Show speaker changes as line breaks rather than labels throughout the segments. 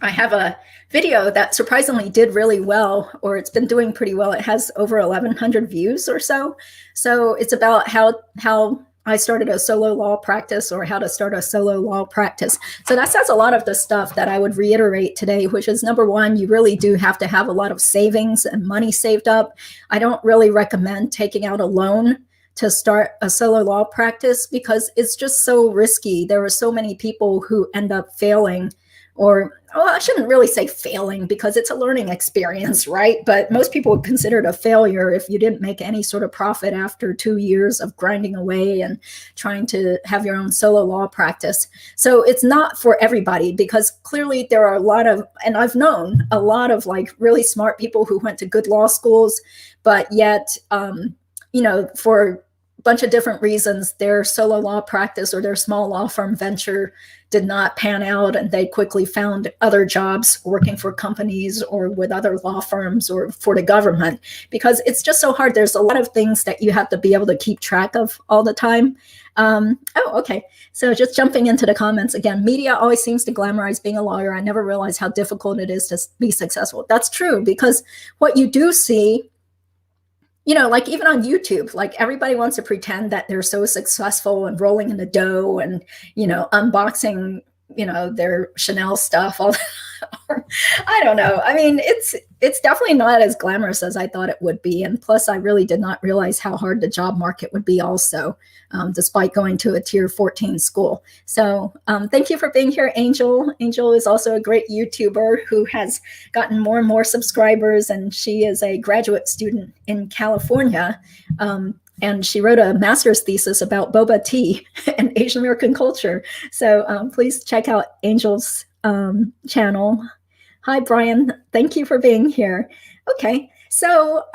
I have a video that surprisingly did really well, or it's been doing pretty well. It has over 1,100 views or so. So it's about how I started a solo law practice, or how to start a solo law practice. So that says a lot of the stuff that I would reiterate today, which is number one, you really do have to have a lot of savings and money saved up. I don't really recommend taking out a loan to start a solo law practice because it's just so risky. There are so many people who end up failing, or well, I shouldn't really say failing because it's a learning experience, right? But most people would consider it a failure if you didn't make any sort of profit after 2 years of grinding away and trying to have your own solo law practice. So it's not for everybody, because clearly there are a lot of, and I've known a lot of like really smart people who went to good law schools, but yet, for a bunch of different reasons, their solo law practice or their small law firm venture did not pan out, and they quickly found other jobs working for companies or with other law firms or for the government, because it's just so hard. There's a lot of things that you have to be able to keep track of all the time. Okay. So just jumping into the comments again, media always seems to glamorize being a lawyer. I never realized how difficult it is to be successful. That's true, because what you do see, like even on YouTube, like everybody wants to pretend that they're so successful and rolling in the dough and, unboxing, their Chanel stuff. I don't know. I mean, it's definitely not as glamorous as I thought it would be. And plus, I really did not realize how hard the job market would be also, despite going to a tier 14 school. So thank you for being here, Angel. Angel is also a great YouTuber who has gotten more and more subscribers, and she is a graduate student in California. And she wrote a master's thesis about boba tea and Asian American culture. So please check out Angel's channel. Hi, Brian. Thank you for being here. Okay, so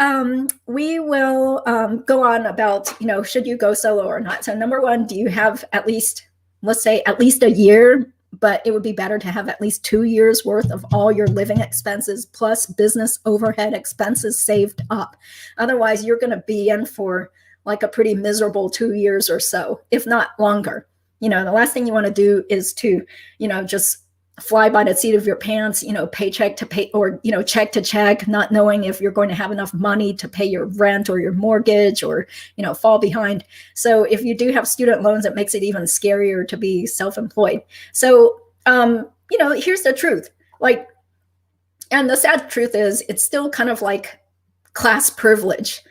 we will go on about, should you go solo or not? So number one, do you have at least, let's say at least a year, but it would be better to have at least 2 years worth of all your living expenses plus business overhead expenses saved up. Otherwise, you're going to be in for like a pretty miserable 2 years or so, if not longer. The last thing you want to do is to, just fly by the seat of your pants, paycheck to pay, or, check to check, not knowing if you're going to have enough money to pay your rent or your mortgage, or, fall behind. So if you do have student loans, it makes it even scarier to be self-employed. So, here's the truth. And the sad truth is it's still kind of like class privilege,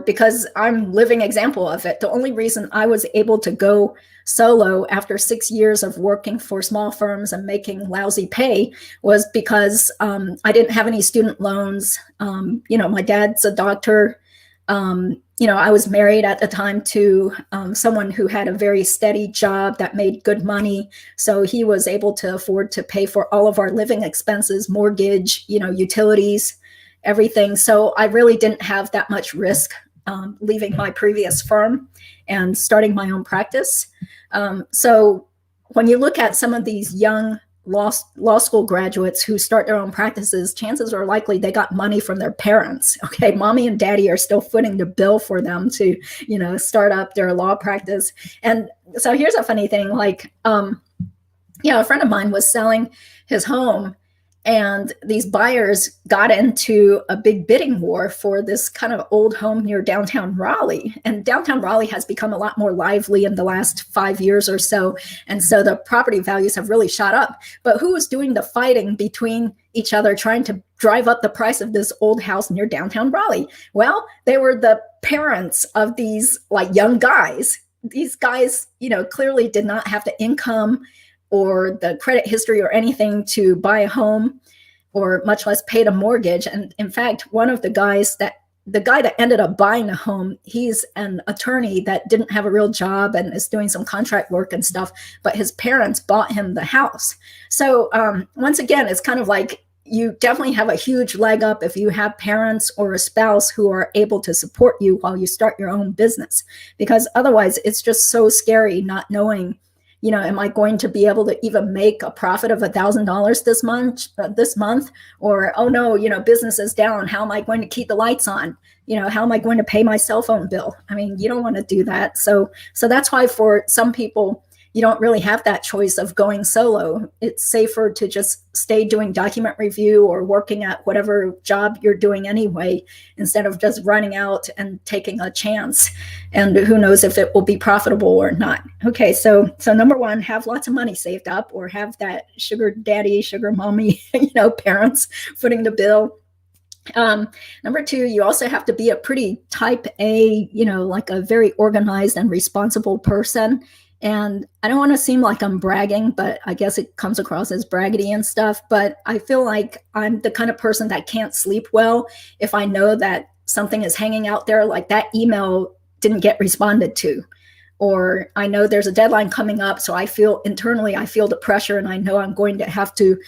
because I'm living example of it. The only reason I was able to go solo after 6 years of working for small firms and making lousy pay was because I didn't have any student loans. My dad's a doctor. I was married at the time to someone who had a very steady job that made good money. So he was able to afford to pay for all of our living expenses, mortgage, utilities, everything. So I really didn't have that much risk leaving my previous firm and starting my own practice. So when you look at some of these young law school graduates who start their own practices, chances are likely they got money from their parents. Okay, mommy and daddy are still footing the bill for them to, start up their law practice. And so here's a funny thing, a friend of mine was selling his home, and these buyers got into a big bidding war for this kind of old home near downtown Raleigh. And downtown Raleigh has become a lot more lively in the last 5 years or so. And so the property values have really shot up. But who was doing the fighting between each other, trying to drive up the price of this old house near downtown Raleigh? Well, they were the parents of these young guys. These guys, clearly did not have the income or the credit history or anything to buy a home, or much less pay the mortgage. And in fact, one of the guy that ended up buying a home, he's an attorney that didn't have a real job and is doing some contract work and stuff, but his parents bought him the house. So once again, it's kind of like you definitely have a huge leg up if you have parents or a spouse who are able to support you while you start your own business, because otherwise it's just so scary not knowing, am I going to be able to even make a profit of $1,000 this month? Or, oh no, business is down. How am I going to keep the lights on? How am I going to pay my cell phone bill? I mean, you don't want to do that. So that's why for some people, you don't really have that choice of going solo. It's safer to just stay doing document review or working at whatever job you're doing anyway, instead of just running out and taking a chance. And who knows if it will be profitable or not. Okay, so number one, have lots of money saved up, or have that sugar daddy, sugar mommy, parents footing the bill. Number two, you also have to be a pretty type A, like a very organized and responsible person. And I don't want to seem like I'm bragging, but I guess it comes across as braggedy and stuff. But I feel like I'm the kind of person that can't sleep well if I know that something is hanging out there, like that email didn't get responded to, or I know there's a deadline coming up. So I feel the pressure, and I know I'm going to have to,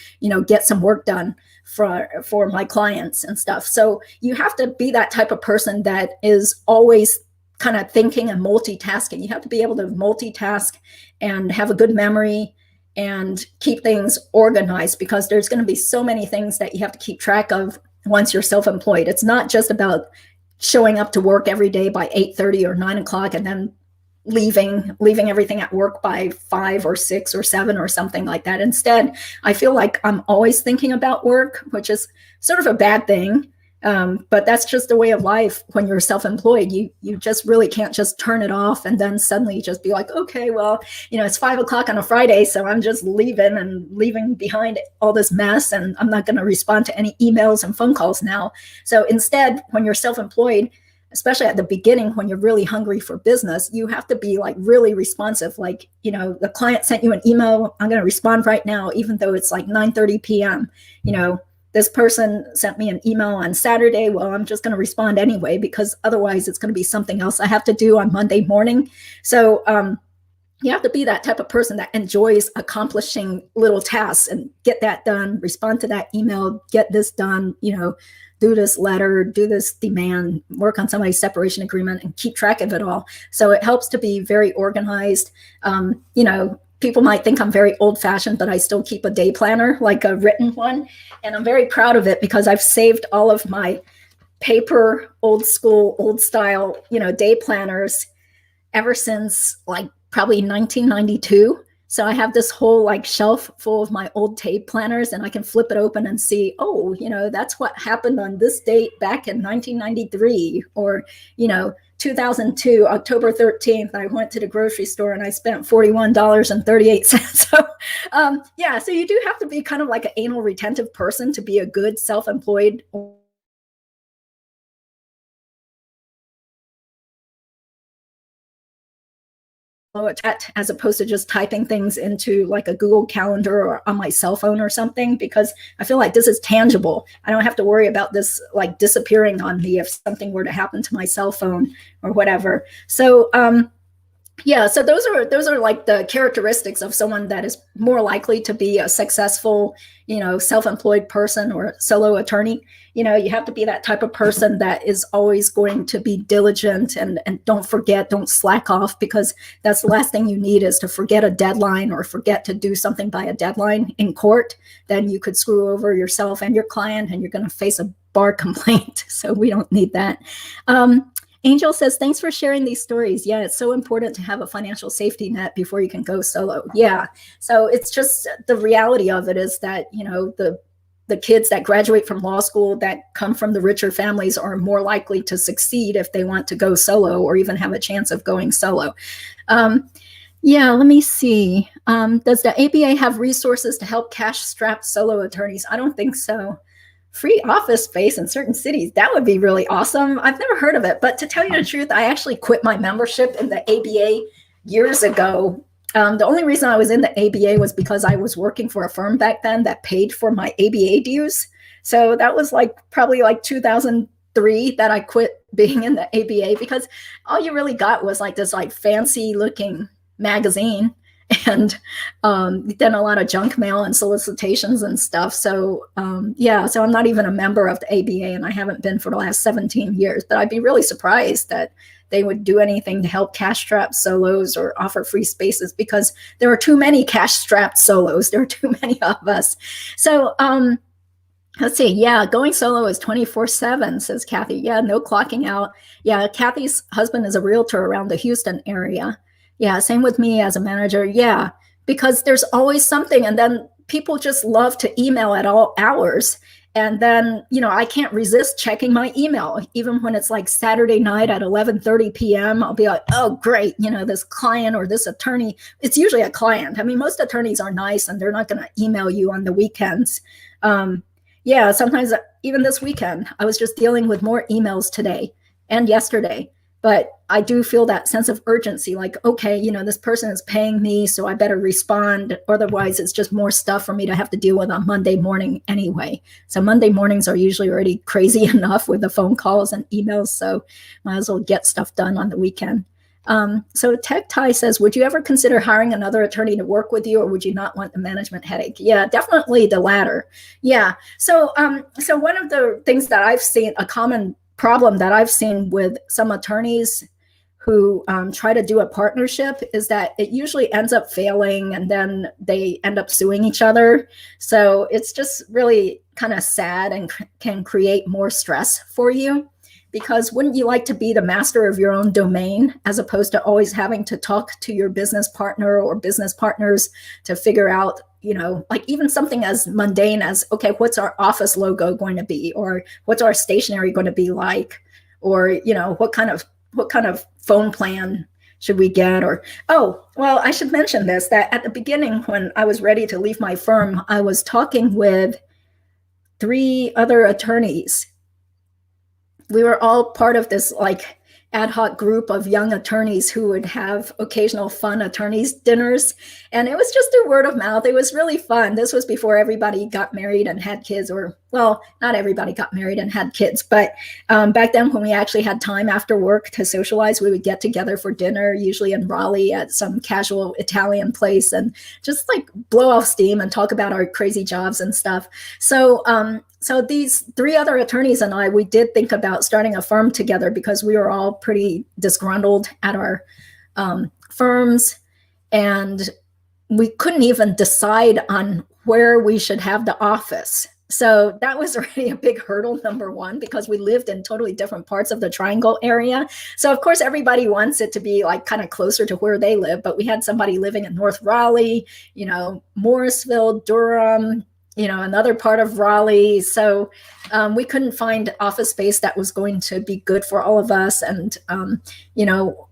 get some work done for my clients and stuff. So you have to be that type of person that is always kind of thinking and multitasking. You have to be able to multitask and have a good memory and keep things organized, because there's going to be so many things that you have to keep track of once you're self-employed. It's not just about showing up to work every day by 8:30 or 9 o'clock and then leaving everything at work by 5 or 6 or 7 or something like that. Instead, I feel like I'm always thinking about work, which is sort of a bad thing. But that's just the way of life when you're self-employed. You just really can't just turn it off and then suddenly just be like, okay, well, it's 5 o'clock on a Friday, so I'm just leaving behind all this mess, and I'm not going to respond to any emails and phone calls now. So instead, when you're self-employed, especially at the beginning, when you're really hungry for business, you have to be like really responsive. Like, the client sent you an email, I'm going to respond right now, even though it's like 9:30 p.m. This person sent me an email on Saturday. Well, I'm just going to respond anyway, because otherwise it's going to be something else I have to do on Monday morning. So you have to be that type of person that enjoys accomplishing little tasks and get that done, respond to that email, get this done, do this letter, do this demand, work on somebody's separation agreement, and keep track of it all. So it helps to be very organized. People might think I'm very old-fashioned, but I still keep a day planner, like a written one. And I'm very proud of it, because I've saved all of my paper, old school, old style, day planners ever since like probably 1992. So I have this whole like shelf full of my old tape planners, and I can flip it open and see, oh, that's what happened on this date back in 1993, or, 2002, October 13th, I went to the grocery store and I spent $41.38. So you do have to be kind of like an anal retentive person to be a good self-employed as opposed to just typing things into like a Google Calendar or on my cell phone or something, because I feel like this is tangible. I don't have to worry about this like disappearing on me if something were to happen to my cell phone or whatever. So so those are like the characteristics of someone that is more likely to be a successful, self-employed person or solo attorney. You have to be that type of person that is always going to be diligent and don't slack off, because that's the last thing you need, is to forget a deadline or forget to do something by a deadline in court. Then you could screw over yourself and your client, and you're going to face a bar complaint. So we don't need that. Angel says, thanks for sharing these stories. Yeah, it's so important to have a financial safety net before you can go solo. Yeah. So it's just the reality of it is that, the kids that graduate from law school that come from the richer families are more likely to succeed if they want to go solo, or even have a chance of going solo. Let me see. Does the ABA have resources to help cash-strapped solo attorneys? I don't think so. Free office space in certain cities. That would be really awesome. I've never heard of it, but to tell you the truth, I actually quit my membership in the ABA years ago. The only reason I was in the ABA was because I was working for a firm back then that paid for my ABA dues. So that was probably 2003 that I quit being in the ABA, because all you really got was this fancy looking magazine, and then a lot of junk mail and solicitations and stuff. So so I'm not even a member of the ABA, and I haven't been for the last 17 years. But I'd be really surprised that they would do anything to help cash-strapped solos or offer free spaces, because there are too many cash-strapped solos. There are too many of us. So let's see. Yeah, going solo is 24/7, says Kathy. Yeah, no clocking out. Yeah, Kathy's husband is a realtor around the Houston area. Yeah, same with me as a manager. Yeah, because there's always something, and then people just love to email at all hours. And then, I can't resist checking my email, even when it's like Saturday night at 11:30 p.m. I'll be like, oh, great, this client or this attorney. It's usually a client. I mean, most attorneys are nice and they're not going to email you on the weekends. Yeah, sometimes even this weekend, I was just dealing with more emails today and yesterday. But I do feel that sense of urgency, like, okay, this person is paying me, so I better respond. Otherwise, it's just more stuff for me to have to deal with on Monday morning anyway. So Monday mornings are usually already crazy enough with the phone calls and emails. So might as well get stuff done on the weekend. So Tech Ty says, would you ever consider hiring another attorney to work with you, or would you not want the management headache? Yeah, definitely the latter. Yeah. So one of the things that I've seen, a common problem that I've seen with some attorneys who try to do a partnership, is that it usually ends up failing and then they end up suing each other. So it's just really kind of sad and can create more stress for you, because wouldn't you like to be the master of your own domain, as opposed to always having to talk to your business partner or business partners to figure out, like even something as mundane as, okay, what's our office logo going to be, or what's our stationery going to be like, or what kind of phone plan should we get? Or, oh, well, I should mention this, that at the beginning, when I was ready to leave my firm, I was talking with 3 other attorneys. We were all part of this like ad hoc group of young attorneys who would have occasional fun attorneys dinners. And it was just through word of mouth. It was really fun. This was before everybody got married and had kids, or, well, not everybody got married and had kids, but back then when we actually had time after work to socialize, we would get together for dinner, usually in Raleigh at some casual Italian place, and just like blow off steam and talk about our crazy jobs and stuff. So these 3 other attorneys and I, we did think about starting a firm together, because we were all pretty disgruntled at our firms, and we couldn't even decide on where we should have the office. So that was already a big hurdle, number one, because we lived in totally different parts of the Triangle area. So of course, everybody wants it to be like kind of closer to where they live, but we had somebody living in North Raleigh, Morrisville, Durham, another part of Raleigh. So we couldn't find office space that was going to be good for all of us. And,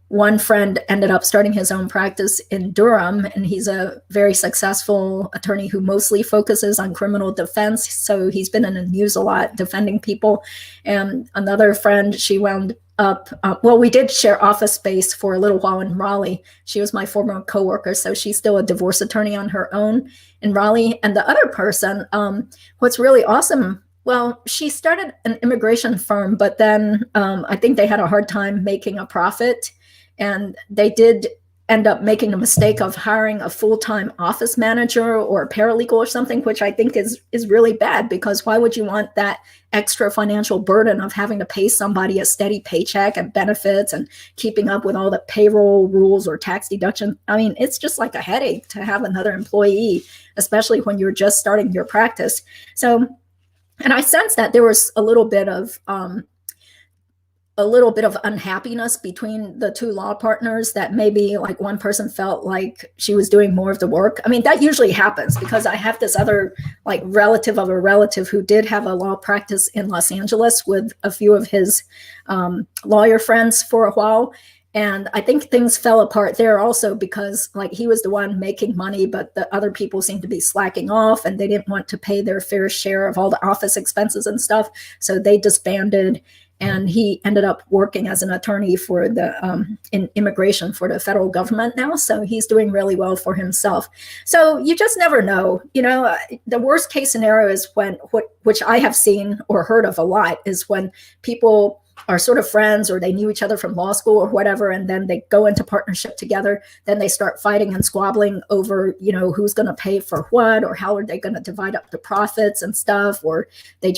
one friend ended up starting his own practice in Durham, and he's a very successful attorney who mostly focuses on criminal defense. So he's been in the news a lot defending people. And another friend, she wound up, well, we did share office space for a little while in Raleigh. She was my former coworker, so she's still a divorce attorney on her own in Raleigh. And the other person, what's really awesome, well, she started an immigration firm, but then I think they had a hard time making a profit. And they did end up making a mistake of hiring a full-time office manager or a paralegal or something, which I think is really bad, because why would you want that extra financial burden of having to pay somebody a steady paycheck and benefits and keeping up with all the payroll rules or tax deduction? I mean, it's just like a headache to have another employee, especially when you're just starting your practice. So, and I sense that there was a little bit of unhappiness between the 2 law partners, that maybe like one person felt like she was doing more of the work. I mean, that usually happens, because I have this other like relative of a relative who did have a law practice in Los Angeles with a few of his lawyer friends for a while. And I think things fell apart there also, because like he was the one making money, but the other people seemed to be slacking off, and they didn't want to pay their fair share of all the office expenses and stuff. So they disbanded. And he ended up working as an attorney for in immigration for the federal government now. So he's doing really well for himself. So you just never know. The worst case scenario is which I have seen or heard of a lot, is when people are sort of friends, or they knew each other from law school or whatever, and then they go into partnership together. Then they start fighting and squabbling over, who's going to pay for what, or how are they going to divide up the profits and stuff, or there's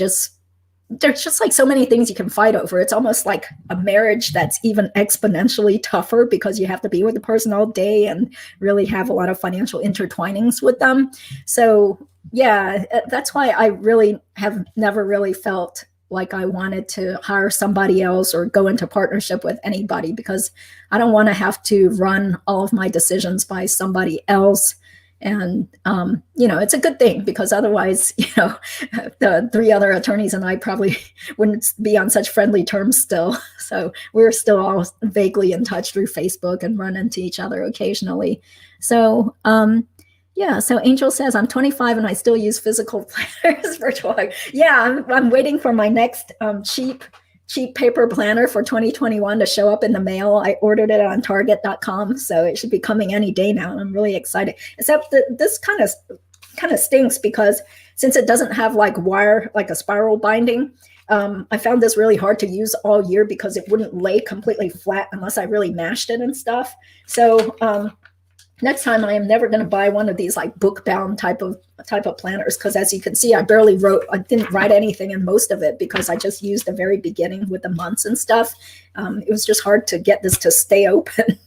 just like so many things you can fight over. It's almost like a marriage that's even exponentially tougher, because you have to be with the person all day and really have a lot of financial intertwinings with them. So yeah, that's why I really have never really felt like I wanted to hire somebody else or go into partnership with anybody, because I don't want to have to run all of my decisions by somebody else. And, it's a good thing, because otherwise, the three other attorneys and I probably wouldn't be on such friendly terms still. So we're still all vaguely in touch through Facebook and run into each other occasionally. So, yeah, so Angel says, I'm 25 and I still use physical planners for drawing. Yeah, I'm waiting for my next cheap paper planner for 2021 to show up in the mail. I ordered it on target.com, so it should be coming any day now, and I'm really excited. Except that this kind of stinks, because since it doesn't have like wire, like a spiral binding, I found this really hard to use all year because it wouldn't lay completely flat unless I really mashed it and stuff. So next time I am never going to buy one of these like book bound type of planners, because as you can see, I didn't write anything in most of it because I just used the very beginning with the months and stuff. It was just hard to get this to stay open.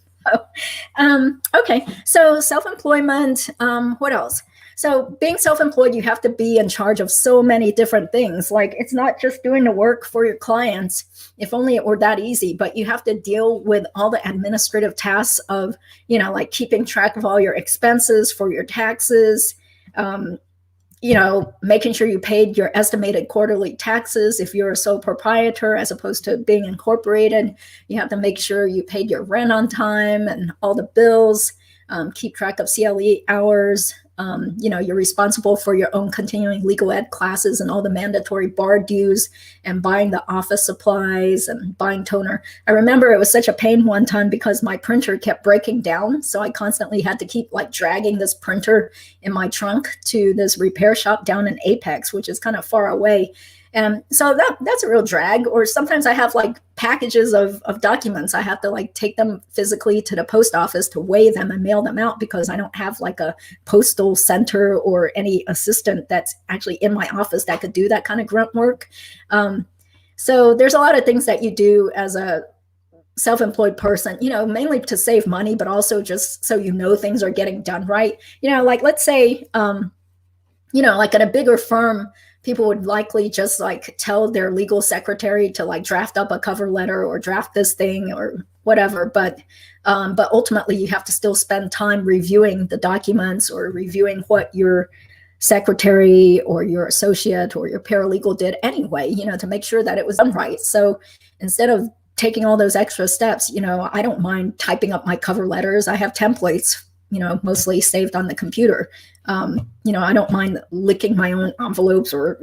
Okay, so self-employment, what else? So being self-employed, you have to be in charge of so many different things. Like, it's not just doing the work for your clients. If only it were that easy, but you have to deal with all the administrative tasks of, like keeping track of all your expenses for your taxes, making sure you paid your estimated quarterly taxes. If you're a sole proprietor as opposed to being incorporated, you have to make sure you paid your rent on time and all the bills, keep track of CLE hours. You're responsible for your own continuing legal ed classes and all the mandatory bar dues, and buying the office supplies and buying toner. I remember it was such a pain one time because my printer kept breaking down. So I constantly had to keep like dragging this printer in my trunk to this repair shop down in Apex, which is kind of far away. And so that's a real drag. Or sometimes I have like packages of documents. I have to like take them physically to the post office to weigh them and mail them out, because I don't have like a postal center or any assistant that's actually in my office that could do that kind of grunt work. So there's a lot of things that you do as a self-employed person, mainly to save money, but also just so things are getting done right. Like let's say, like at a bigger firm, people would likely just like tell their legal secretary to like draft up a cover letter or draft this thing or whatever. But ultimately you have to still spend time reviewing the documents or reviewing what your secretary or your associate or your paralegal did anyway, to make sure that it was done right. So instead of taking all those extra steps, I don't mind typing up my cover letters. I have templates, mostly saved on the computer. I don't mind licking my own envelopes or,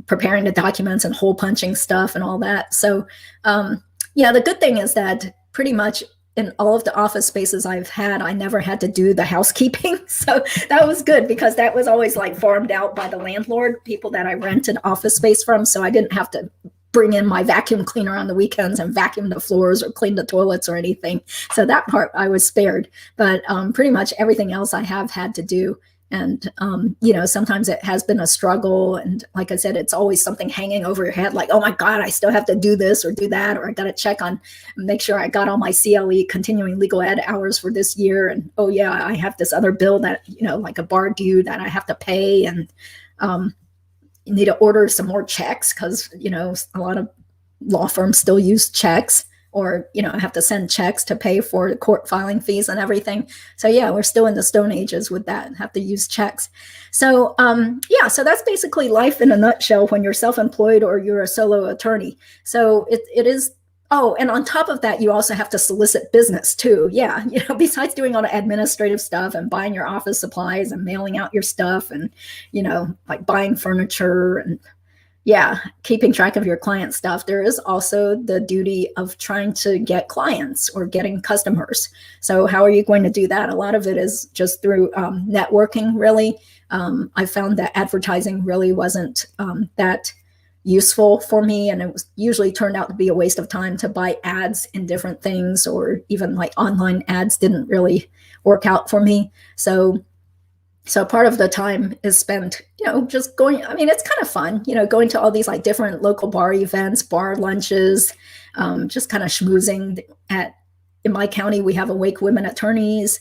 preparing the documents and hole punching stuff and all that. So, the good thing is that pretty much in all of the office spaces I've had, I never had to do the housekeeping. So that was good, because that was always like farmed out by the landlord, people that I rented office space from. So I didn't have to bring in my vacuum cleaner on the weekends and vacuum the floors or clean the toilets or anything. So that part I was spared, but pretty much everything else I have had to do. And, sometimes it has been a struggle. And like I said, it's always something hanging over your head, like, oh my God, I still have to do this or do that, or I got to make sure I got all my CLE continuing legal ed hours for this year. And, oh yeah, I have this other bill that, like a bar due that I have to pay. And, you need to order some more checks, because, a lot of law firms still use checks, or, I have to send checks to pay for the court filing fees and everything. So yeah, we're still in the Stone Ages with that, have to use checks. So so that's basically life in a nutshell when you're self-employed or you're a solo attorney. So it is. Oh, and on top of that, you also have to solicit business too. Yeah. Besides doing all the administrative stuff and buying your office supplies and mailing out your stuff and, like buying furniture and keeping track of your client stuff, there is also the duty of trying to get clients or getting customers. So how are you going to do that? A lot of it is just through networking, really. I found that advertising really wasn't that useful for me, and it was usually turned out to be a waste of time to buy ads in different things, or even like online ads didn't really work out for me. So part of the time is spent, just going, it's kind of fun, going to all these like different local bar events, bar lunches, just kind of schmoozing in my county. We have Awake Women Attorneys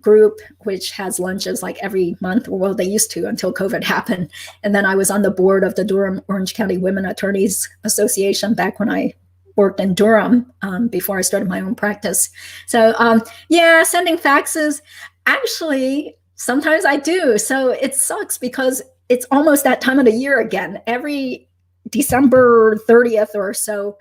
group, which has lunches like every month. Well, they used to until COVID happened. And then I was on the board of the Durham Orange County Women Attorneys Association back when I worked in Durham before I started my own practice. So yeah, sending faxes. Actually, sometimes I do. So it sucks because it's almost that time of the year again. Every December 30th or so,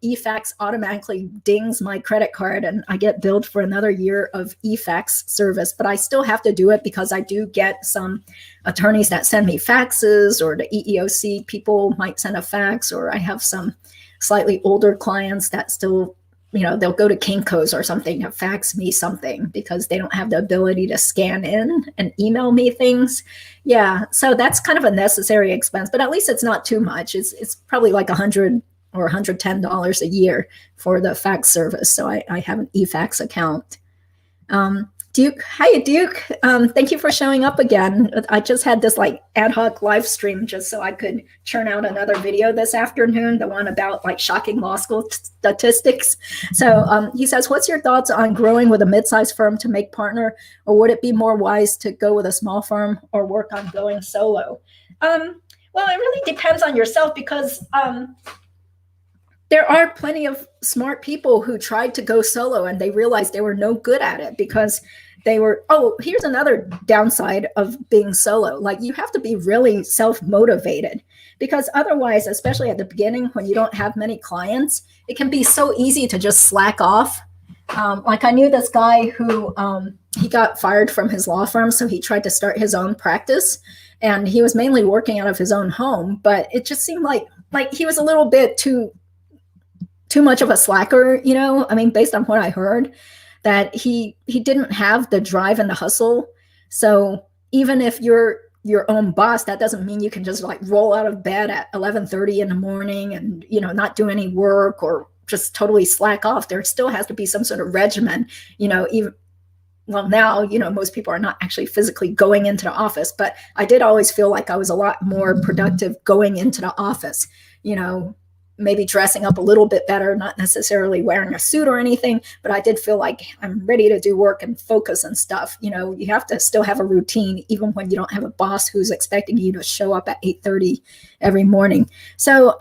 eFax automatically dings my credit card and I get billed for another year of eFax service, but I still have to do it because I do get some attorneys that send me faxes, or the EEOC people might send a fax, or I have some slightly older clients that still, they'll go to Kinko's or something to fax me something because they don't have the ability to scan in and email me things. Yeah, so that's kind of a necessary expense, but at least it's not too much. It's probably like $100 or $110 a year for the fax service. So I have an eFax account. Duke, hi Duke. Thank you for showing up again. I just had this like ad hoc live stream just so I could churn out another video this afternoon, the one about like shocking law school statistics. So he says, what's your thoughts on growing with a mid-sized firm to make partner, or would it be more wise to go with a small firm or work on going solo? Well, it really depends on yourself, because there are plenty of smart people who tried to go solo and they realized they were no good at it because they were, here's another downside of being solo. Like, you have to be really self-motivated, because otherwise, especially at the beginning when you don't have many clients, it can be so easy to just slack off. Like, I knew this guy who, he got fired from his law firm, so he tried to start his own practice, and he was mainly working out of his own home, but it just seemed like he was a little bit too much of a slacker, I mean, based on what I heard, that he didn't have the drive and the hustle. So even if you're your own boss, that doesn't mean you can just like roll out of bed at 11:30 in the morning and, not do any work or just totally slack off. There still has to be some sort of regimen, even, well, now, most people are not actually physically going into the office, but I did always feel like I was a lot more productive going into the office, maybe dressing up a little bit better, not necessarily wearing a suit or anything, but I did feel like I'm ready to do work and focus and stuff. You have to still have a routine, even when you don't have a boss who's expecting you to show up at 8:30 every morning. So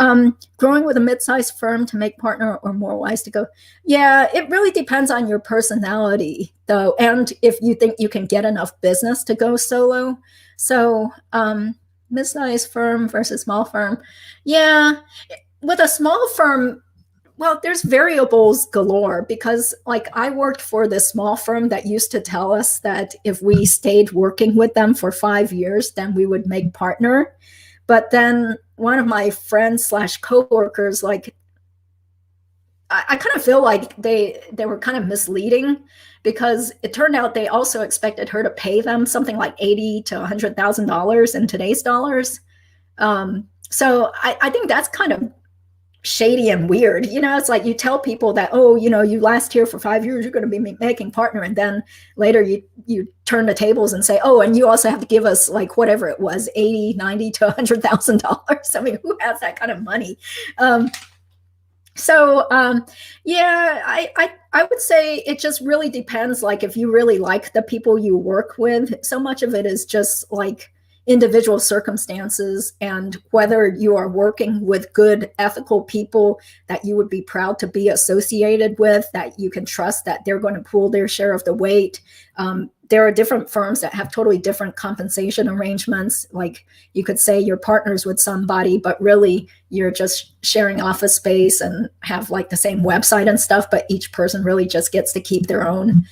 growing with a mid-sized firm to make partner, or more wise to go. Yeah, it really depends on your personality though. And if you think you can get enough business to go solo. So mid-sized firm versus small firm. Yeah. With a small firm, well, there's variables galore, because like I worked for this small firm that used to tell us that if we stayed working with them for 5 years, then we would make partner. But then one of my friends / coworkers, like, I kind of feel like they were kind of misleading, because it turned out they also expected her to pay them something like $80,000 to $100,000 in today's dollars. So I think that's kind of shady and weird. It's like you tell people that, you last here for 5 years, you're going to be making partner, and then later you turn the tables and say, and you also have to give us like whatever it was, 80, 90 to $100,000. I mean, who has that kind of money? Yeah, I would say it just really depends. Like, if you really like the people you work with, so much of it is just like individual circumstances, and whether you are working with good, ethical people that you would be proud to be associated with, that you can trust that they're going to pull their share of the weight. There are different firms that have totally different compensation arrangements. Like, you could say you're partners with somebody, but really you're just sharing office space and have like the same website and stuff, but each person really just gets to keep their own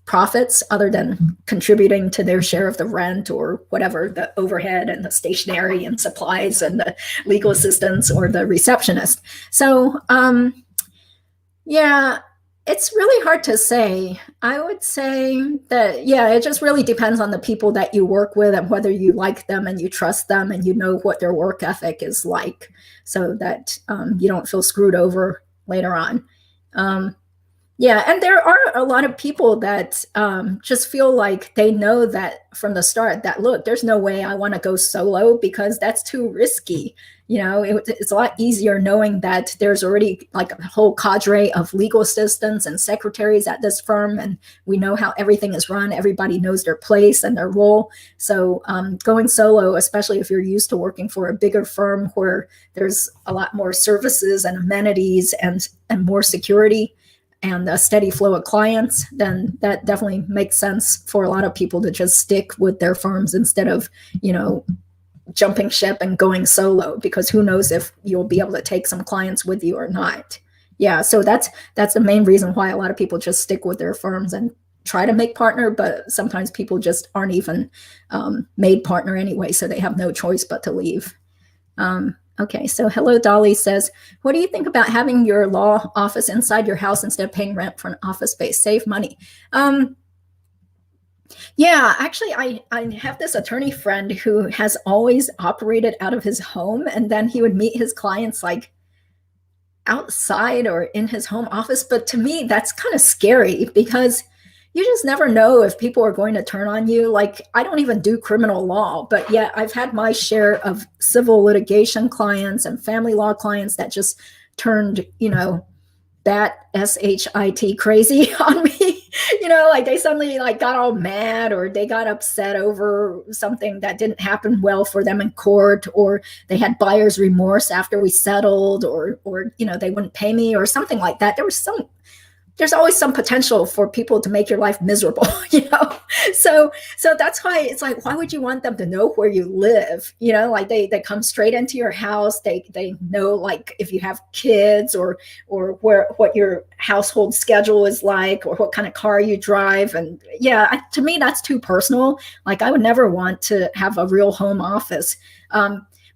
profits, other than contributing to their share of the rent or whatever, the overhead and the stationery and supplies and the legal assistants or the receptionist. So yeah, it's really hard to say. I would say that, yeah, it just really depends on the people that you work with and whether you like them and you trust them and you know what their work ethic is like, so that you don't feel screwed over later on. Yeah, and there are a lot of people that just feel like they know that from the start that, look, there's no way I want to go solo because that's too risky. It's a lot easier knowing that there's already like a whole cadre of legal assistants and secretaries at this firm, and we know how everything is run. Everybody knows their place and their role. So going solo, especially if you're used to working for a bigger firm where there's a lot more services and amenities and more security and a steady flow of clients, then that definitely makes sense for a lot of people to just stick with their firms instead of, jumping ship and going solo, because who knows if you'll be able to take some clients with you or not. Yeah, so that's the main reason why a lot of people just stick with their firms and try to make partner, but sometimes people just aren't even made partner anyway, so they have no choice but to leave. Okay, so Hello Dolly says, what do you think about having your law office inside your house instead of paying rent for an office space? Save money. Yeah, actually, I have this attorney friend who has always operated out of his home, and then he would meet his clients like outside or in his home office. But to me, that's kind of scary because you just never know if people are going to turn on you. Like, I don't even do criminal law, but yet I've had my share of civil litigation clients and family law clients that just turned, bat shit crazy on me. Like they suddenly like got all mad, or they got upset over something that didn't happen well for them in court, or they had buyer's remorse after we settled, or they wouldn't pay me or something like that. There's always some potential for people to make your life miserable, so that's why it's like, why would you want them to know where you live? Like they come straight into your house. They know like if you have kids, or what your household schedule is like, or what kind of car you drive. And yeah, to me, that's too personal. Like, I would never want to have a real home office.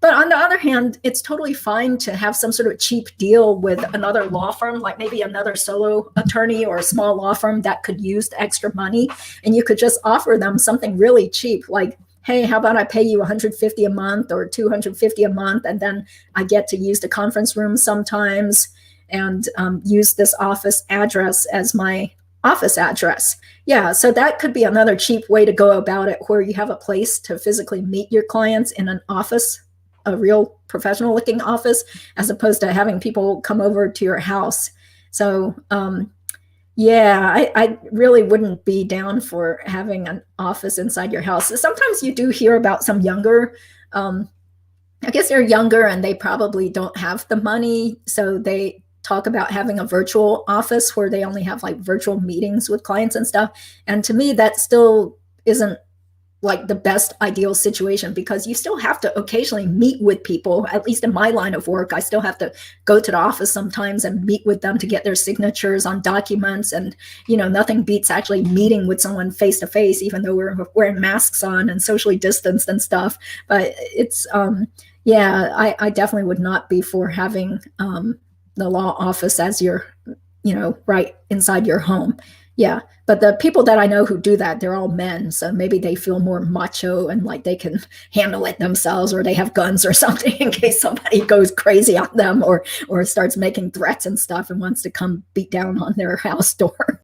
But on the other hand, it's totally fine to have some sort of cheap deal with another law firm, like maybe another solo attorney or a small law firm that could use the extra money. And you could just offer them something really cheap, like, hey, how about I pay you $150 a month or $250 a month, and then I get to use the conference room sometimes and use this office address as my office address. Yeah, so that could be another cheap way to go about it, where you have a place to physically meet your clients in an office, a real professional looking office, as opposed to having people come over to your house. So yeah, I really wouldn't be down for having an office inside your house. Sometimes you do hear about some younger, I guess they're younger and they probably don't have the money, so they talk about having a virtual office where they only have like virtual meetings with clients and stuff. And to me, that still isn't like the best ideal situation, because you still have to occasionally meet with people. At least in my line of work, I still have to go to the office sometimes and meet with them to get their signatures on documents. And nothing beats actually meeting with someone face to face, even though we're wearing masks on and socially distanced and stuff. But it's yeah, I definitely would not be for having the law office as your right inside your home. Yeah, but the people that I know who do that, they're all men, so maybe they feel more macho and like they can handle it themselves, or they have guns or something in case somebody goes crazy on them, or starts making threats and stuff and wants to come beat down on their house door.